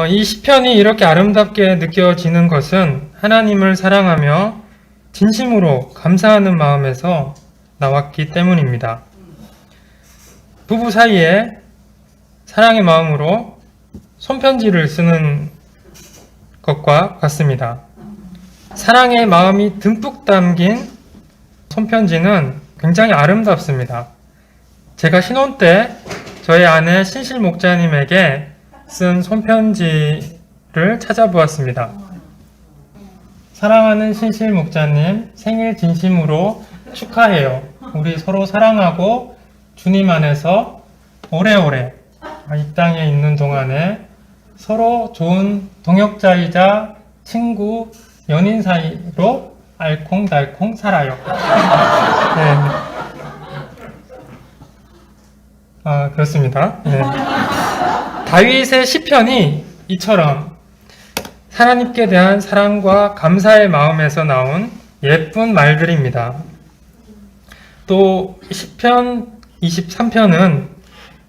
이 시편이 이렇게 아름답게 느껴지는 것은 하나님을 사랑하며 진심으로 감사하는 마음에서 나왔기 때문입니다. 부부 사이에 사랑의 마음으로 손편지를 쓰는 것과 같습니다. 사랑의 마음이 듬뿍 담긴 손편지는 굉장히 아름답습니다. 제가 신혼 때 저희 아내 신실 목자님에게 쓴 손편지를 찾아보았습니다. 사랑하는 신실 목자님, 생일 진심으로 축하해요. 우리 서로 사랑하고 주님 안에서 오래오래 이 땅에 있는 동안에 서로 좋은 동역자이자 친구, 연인 사이로 알콩달콩 살아요. 네. 그렇습니다. 네. 다윗의 시편이 이처럼 하나님께 대한 사랑과 감사의 마음에서 나온 예쁜 말들입니다. 또 시편 23편은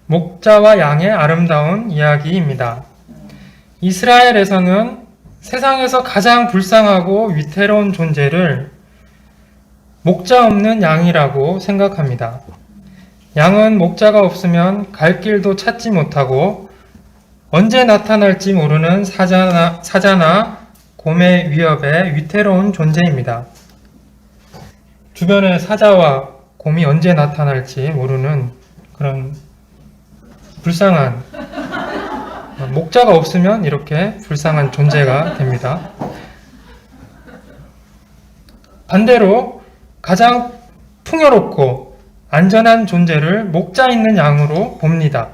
목자와 양의 아름다운 이야기입니다. 이스라엘에서는 세상에서 가장 불쌍하고 위태로운 존재를 목자 없는 양이라고 생각합니다. 양은 목자가 없으면 갈 길도 찾지 못하고 언제 나타날지 모르는 사자나 곰의 위협에 위태로운 존재입니다. 주변에 사자와 곰이 언제 나타날지 모르는 그런 불쌍한, 목자가 없으면 이렇게 불쌍한 존재가 됩니다. 반대로 가장 풍요롭고 안전한 존재를 목자 있는 양으로 봅니다.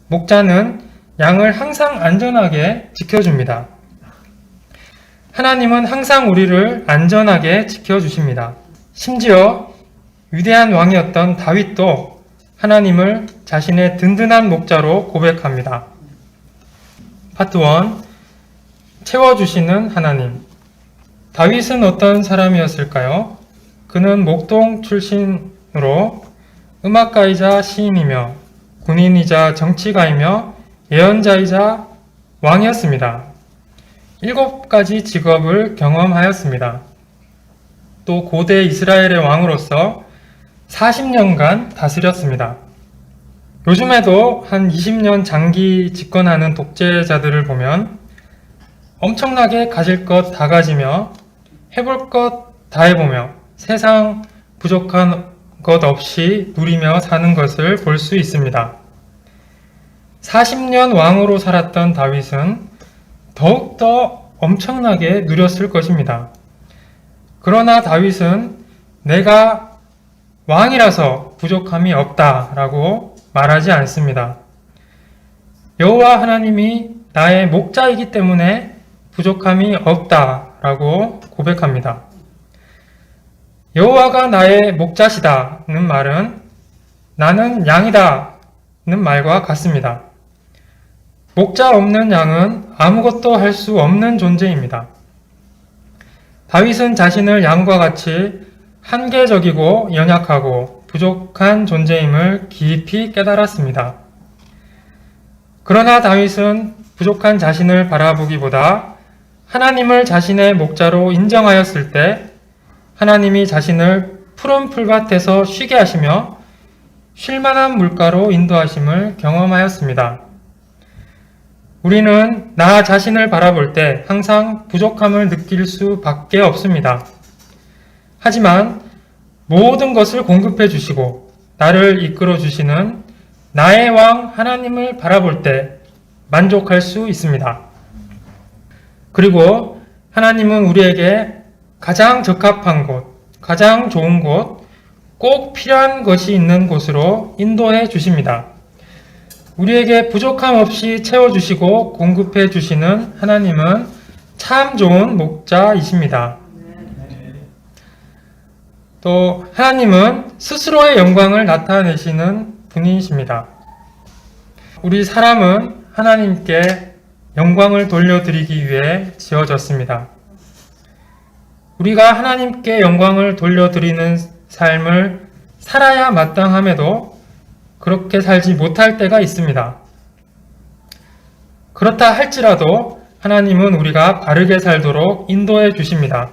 목자는 양을 항상 안전하게 지켜줍니다. 하나님은 항상 우리를 안전하게 지켜주십니다. 심지어 위대한 왕이었던 다윗도 하나님을 자신의 든든한 목자로 고백합니다. 파트 1. 채워주시는 하나님. 다윗은 어떤 사람이었을까요? 그는 목동 출신으로 음악가이자 시인이며 군인이자 정치가이며 예언자이자 왕이었습니다. 7가지 직업을 경험하였습니다. 또 고대 이스라엘의 왕으로서 40년간 다스렸습니다. 요즘에도 한 20년 장기 집권하는 독재자들을 보면 엄청나게 가질 것 다 가지며 해볼 것 다 해보며 세상 부족한 것 없이 누리며 사는 것을 볼 수 있습니다. 40년 왕으로 살았던 다윗은 더욱더 엄청나게 누렸을 것입니다. 그러나 다윗은 내가 왕이라서 부족함이 없다라고 말하지 않습니다. 여호와 하나님이 나의 목자이기 때문에 부족함이 없다라고 고백합니다. 여호와가 나의 목자시다는 말은 나는 양이다는 말과 같습니다. 목자 없는 양은 아무것도 할 수 없는 존재입니다. 다윗은 자신을 양과 같이 한계적이고 연약하고 부족한 존재임을 깊이 깨달았습니다. 그러나 다윗은 부족한 자신을 바라보기보다 하나님을 자신의 목자로 인정하였을 때 하나님이 자신을 푸른 풀밭에서 쉬게 하시며 쉴만한 물가로 인도하심을 경험하였습니다. 우리는 나 자신을 바라볼 때 항상 부족함을 느낄 수밖에 없습니다. 하지만 모든 것을 공급해 주시고 나를 이끌어 주시는 나의 왕 하나님을 바라볼 때 만족할 수 있습니다. 그리고 하나님은 우리에게 가장 적합한 곳, 가장 좋은 곳, 꼭 필요한 것이 있는 곳으로 인도해 주십니다. 우리에게 부족함 없이 채워주시고 공급해 주시는 하나님은 참 좋은 목자이십니다. 또 하나님은 스스로의 영광을 나타내시는 분이십니다. 우리 사람은 하나님께 영광을 돌려드리기 위해 지어졌습니다. 우리가 하나님께 영광을 돌려드리는 삶을 살아야 마땅함에도 그렇게 살지 못할 때가 있습니다. 그렇다 할지라도 하나님은 우리가 바르게 살도록 인도해 주십니다.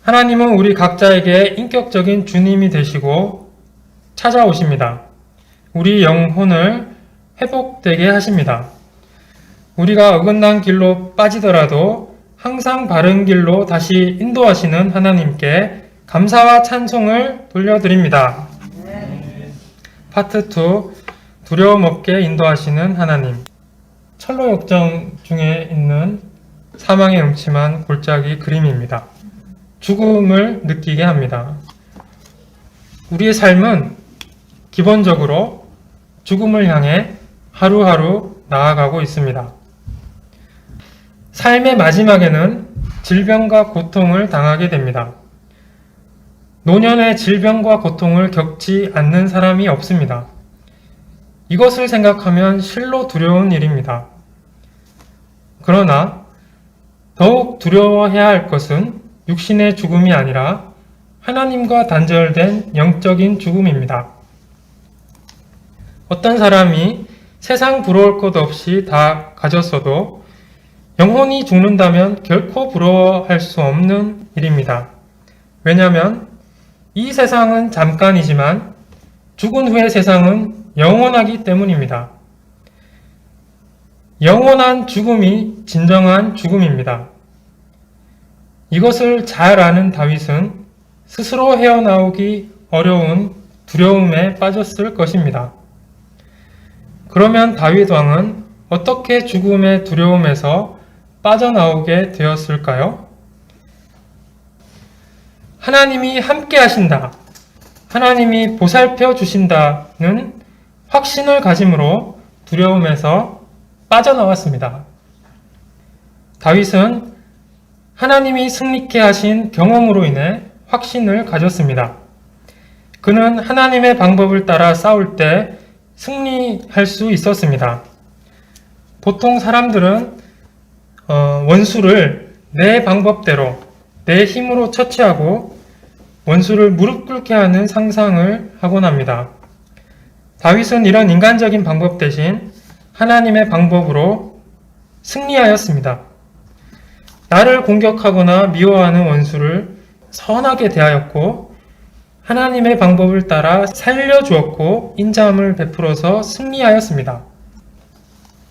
하나님은 우리 각자에게 인격적인 주님이 되시고 찾아오십니다. 우리 영혼을 회복되게 하십니다. 우리가 어긋난 길로 빠지더라도 항상 바른 길로 다시 인도하시는 하나님께 감사와 찬송을 돌려드립니다. 파트 2, 두려움 없게 인도하시는 하나님. 철로 역정 중에 있는 사망의 음침한 골짜기 그림입니다. 죽음을 느끼게 합니다. 우리의 삶은 기본적으로 죽음을 향해 하루하루 나아가고 있습니다. 삶의 마지막에는 질병과 고통을 당하게 됩니다. 노년의 질병과 고통을 겪지 않는 사람이 없습니다. 이것을 생각하면 실로 두려운 일입니다. 그러나 더욱 두려워해야 할 것은 육신의 죽음이 아니라 하나님과 단절된 영적인 죽음입니다. 어떤 사람이 세상 부러울 것 없이 다 가졌어도 영혼이 죽는다면 결코 부러워할 수 없는 일입니다. 왜냐하면 이 세상은 잠깐이지만 죽은 후의 세상은 영원하기 때문입니다. 영원한 죽음이 진정한 죽음입니다. 이것을 잘 아는 다윗은 스스로 헤어나오기 어려운 두려움에 빠졌을 것입니다. 그러면 다윗 왕은 어떻게 죽음의 두려움에서 빠져나오게 되었을까요? 하나님이 함께 하신다. 하나님이 보살펴 주신다는 확신을 가짐으로 두려움에서 빠져나왔습니다. 다윗은 하나님이 승리케 하신 경험으로 인해 확신을 가졌습니다. 그는 하나님의 방법을 따라 싸울 때 승리할 수 있었습니다. 보통 사람들은 원수를 내 방법대로, 내 힘으로 처치하고 원수를 무릎 꿇게 하는 상상을 하곤 합니다. 다윗은 이런 인간적인 방법 대신 하나님의 방법으로 승리하였습니다. 나를 공격하거나 미워하는 원수를 선하게 대하였고 하나님의 방법을 따라 살려주었고 인자함을 베풀어서 승리하였습니다.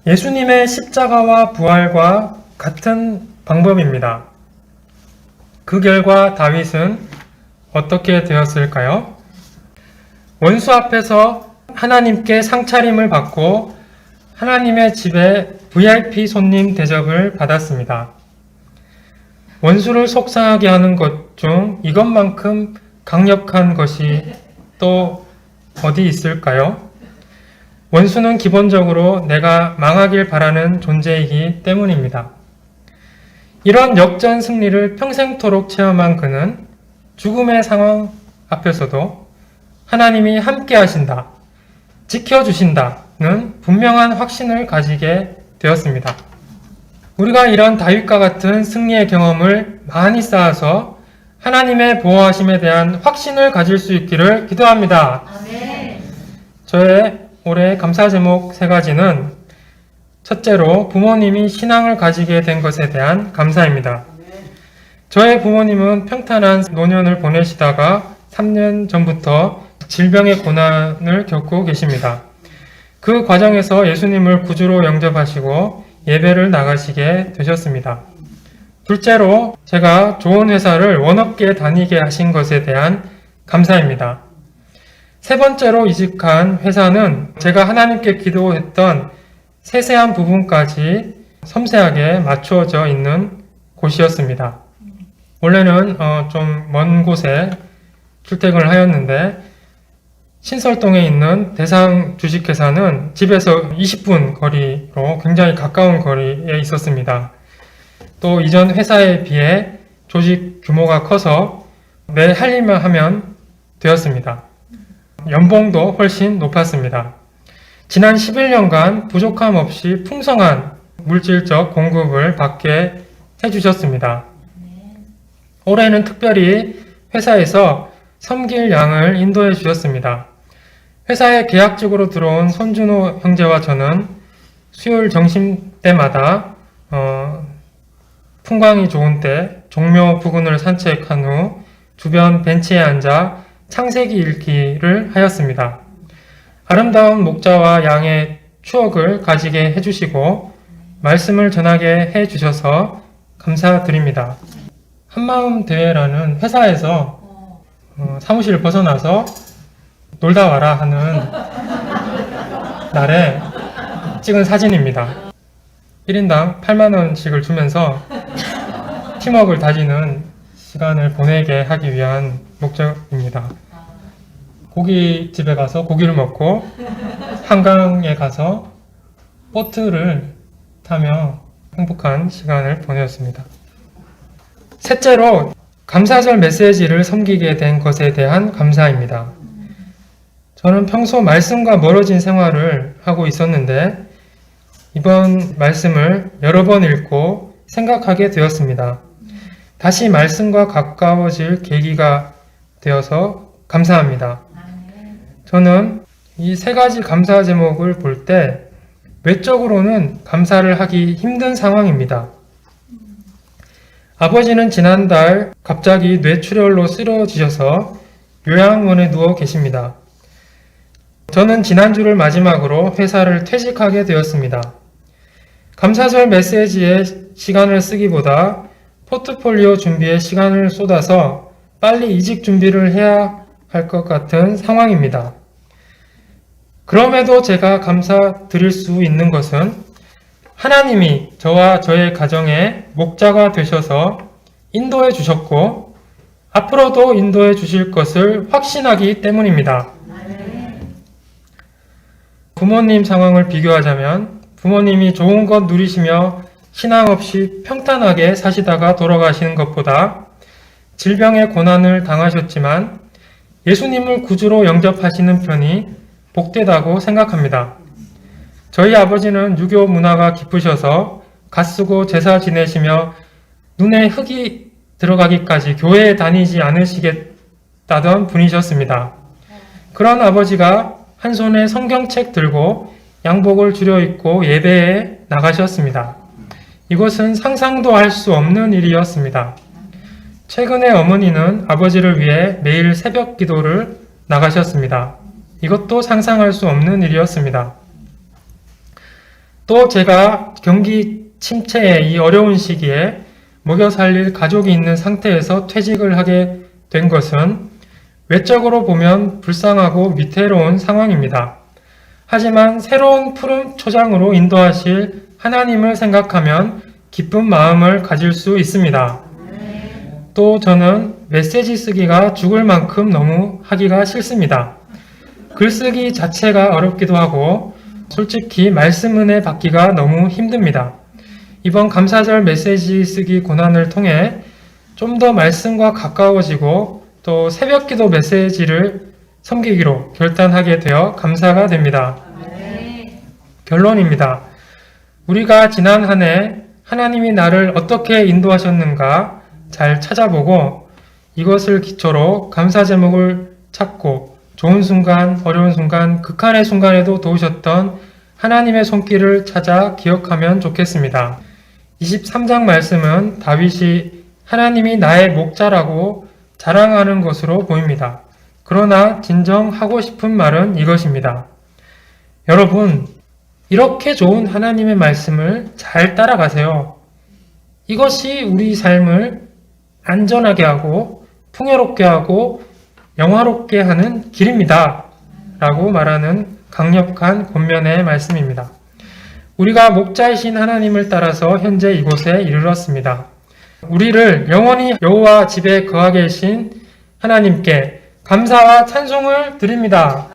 예수님의 십자가와 부활과 같은 방법입니다. 그 결과 다윗은 어떻게 되었을까요? 원수 앞에서 하나님께 상차림을 받고 하나님의 집에 VIP 손님 대접을 받았습니다. 원수를 속상하게 하는 것 중 이것만큼 강력한 것이 또 어디 있을까요? 원수는 기본적으로 내가 망하길 바라는 존재이기 때문입니다. 이런 역전 승리를 평생토록 체험한 그는 죽음의 상황 앞에서도 하나님이 함께 하신다, 지켜주신다는 분명한 확신을 가지게 되었습니다. 우리가 이런 다윗과 같은 승리의 경험을 많이 쌓아서 하나님의 보호하심에 대한 확신을 가질 수 있기를 기도합니다. 아멘. 저의 올해 감사 제목 3가지는 첫째로 부모님이 신앙을 가지게 된 것에 대한 감사입니다. 저의 부모님은 평탄한 노년을 보내시다가 3년 전부터 질병의 고난을 겪고 계십니다. 그 과정에서 예수님을 구주로 영접하시고 예배를 나가시게 되셨습니다. 둘째로 제가 좋은 회사를 원없게 다니게 하신 것에 대한 감사입니다. 세 번째로 이직한 회사는 제가 하나님께 기도했던 세세한 부분까지 섬세하게 맞추어져 있는 곳이었습니다. 원래는 좀 먼 곳에 출퇴근을 하였는데 신설동에 있는 대상 주식회사는 집에서 20분 거리로 굉장히 가까운 거리에 있었습니다. 또 이전 회사에 비해 조직 규모가 커서 내 할 일만 하면 되었습니다. 연봉도 훨씬 높았습니다. 지난 11년간 부족함 없이 풍성한 물질적 공급을 받게 해주셨습니다. 올해는 특별히 회사에서 섬길 양을 인도해 주셨습니다. 회사에 계약직으로 들어온 손준호 형제와 저는 수요일 점심때마다 풍광이 좋은 때 종묘 부근을 산책한 후 주변 벤치에 앉아 창세기 읽기를 하였습니다. 아름다운 목자와 양의 추억을 가지게 해주시고 말씀을 전하게 해주셔서 감사드립니다. 한마음 대회라는 회사에서 사무실을 벗어나서 놀다 와라 하는 날에 찍은 사진입니다. 1인당 8만원씩을 주면서 팀워크를 다지는 시간을 보내게 하기 위한 목적입니다. 고깃집에 가서 고기를 먹고 한강에 가서 보트를 타며 행복한 시간을 보내었습니다. 셋째로 감사절 메시지를 섬기게 된 것에 대한 감사입니다. 저는 평소 말씀과 멀어진 생활을 하고 있었는데 이번 말씀을 여러 번 읽고 생각하게 되었습니다. 다시 말씀과 가까워질 계기가 되어서 감사합니다. 저는 이 세 가지 감사 제목을 볼 때 외적으로는 감사를 하기 힘든 상황입니다. 아버지는 지난달 갑자기 뇌출혈로 쓰러지셔서 요양원에 누워 계십니다. 저는 지난주를 마지막으로 회사를 퇴직하게 되었습니다. 감사절 메시지에 시간을 쓰기보다 포트폴리오 준비에 시간을 쏟아서 빨리 이직 준비를 해야 할 것 같은 상황입니다. 그럼에도 제가 감사드릴 수 있는 것은 하나님이 저와 저의 가정에 목자가 되셔서 인도해 주셨고 앞으로도 인도해 주실 것을 확신하기 때문입니다. 부모님 상황을 비교하자면 부모님이 좋은 것 누리시며 신앙 없이 평탄하게 사시다가 돌아가시는 것보다 질병의 고난을 당하셨지만 예수님을 구주로 영접하시는 편이 복되다고 생각합니다. 저희 아버지는 유교 문화가 깊으셔서 갓쓰고 제사 지내시며 눈에 흙이 들어가기까지 교회에 다니지 않으시겠다던 분이셨습니다. 그런 아버지가 한 손에 성경책 들고 양복을 줄여 입고 예배에 나가셨습니다. 이것은 상상도 할 수 없는 일이었습니다. 최근에 어머니는 아버지를 위해 매일 새벽 기도를 나가셨습니다. 이것도 상상할 수 없는 일이었습니다. 또 제가 경기 침체의 이 어려운 시기에 먹여 살릴 가족이 있는 상태에서 퇴직을 하게 된 것은 외적으로 보면 불쌍하고 위태로운 상황입니다. 하지만 새로운 푸른 초장으로 인도하실 하나님을 생각하면 기쁜 마음을 가질 수 있습니다. 또 저는 메시지 쓰기가 죽을 만큼 너무 하기가 싫습니다. 글쓰기 자체가 어렵기도 하고 솔직히 말씀 은혜 받기가 너무 힘듭니다. 이번 감사절 메시지 쓰기 고난을 통해 좀 더 말씀과 가까워지고 또 새벽기도 메시지를 섬기기로 결단하게 되어 감사가 됩니다. 결론입니다. 우리가 지난 한 해 하나님이 나를 어떻게 인도하셨는가 잘 찾아보고 이것을 기초로 감사 제목을 찾고 좋은 순간, 어려운 순간, 극한의 순간에도 도우셨던 하나님의 손길을 찾아 기억하면 좋겠습니다. 23장 말씀은 다윗이 하나님이 나의 목자라고 자랑하는 것으로 보입니다. 그러나 진정 하고 싶은 말은 이것입니다. 여러분, 이렇게 좋은 하나님의 말씀을 잘 따라가세요. 이것이 우리 삶을 안전하게 하고 풍요롭게 하고 영화롭게 하는 길입니다. 라고 말하는 강력한 권면의 말씀입니다. 우리가 목자이신 하나님을 따라서 현재 이곳에 이르렀습니다. 우리를 영원히 여호와 집에 거하게 하신 하나님께 감사와 찬송을 드립니다.